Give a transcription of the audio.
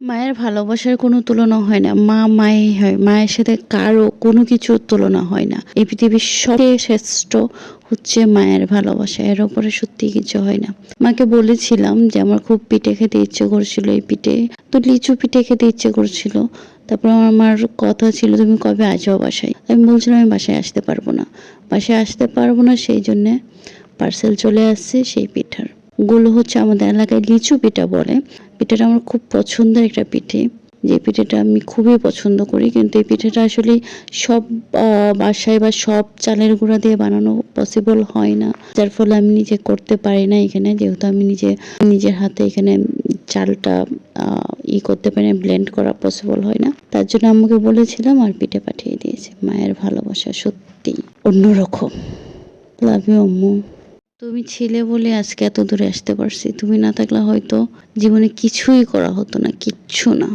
মায়ের ভালোবাসার কোনো তুলনা হয় না। মা মাই হয়। মায়ের সাথে কারো কোনো কিছুর তুলনা হয় না। এই পৃথিবীর সবচেয়ে শ্রেষ্ঠ হচ্ছে মায়ের ভালোবাসা। এর উপরে সত্যিই কিছু হয় না। মাকে বলেছিলাম যে আমার খুব পিঠে খেতে ইচ্ছে করছিল, এই পিঠে তো লিচু পিঠে খেতে ইচ্ছে করছিল। তারপর আমার কথা ছিল তুমি কবে আসবা বাসায়? আমি বলছিলাম আমি বাসায় আসতে পারবো না। বাসায় আসতে পারবো না সেই জন্যে পার্সেল চলে আসছে সেই পিঠার। গুলো হচ্ছে আমাদের এলাকায় লিচু পিঠা বলে। পিঠাটা আমার খুব পছন্দের একটা পিঠে। যে পিঠেটা আমি খুবই পছন্দ করি, কিন্তু এই পিঠেটা আসলে সব বাসায় বা সব চালের গুঁড়া দিয়ে বানানো পসিবল হয় না, যার ফলে আমি নিজে করতে পারি না এখানে, যেহেতু আমি নিজের হাতে এখানে চালটা করতে পারি না, ব্লেন্ড করা পসিবল হয় না। তার জন্য আম্মুকে বলেছিলাম আর পিঠে পাঠিয়ে দিয়েছে। মায়ের ভালোবাসা সত্যি অন্যরকম। লাভ ইউ আম্মু। তুমি ছিলে বলে আজকে এত দূরে আসতে পারছি। তুমি না থাকলে হয়তো জীবনে কিছুই করা হতো না, কিচ্ছু না।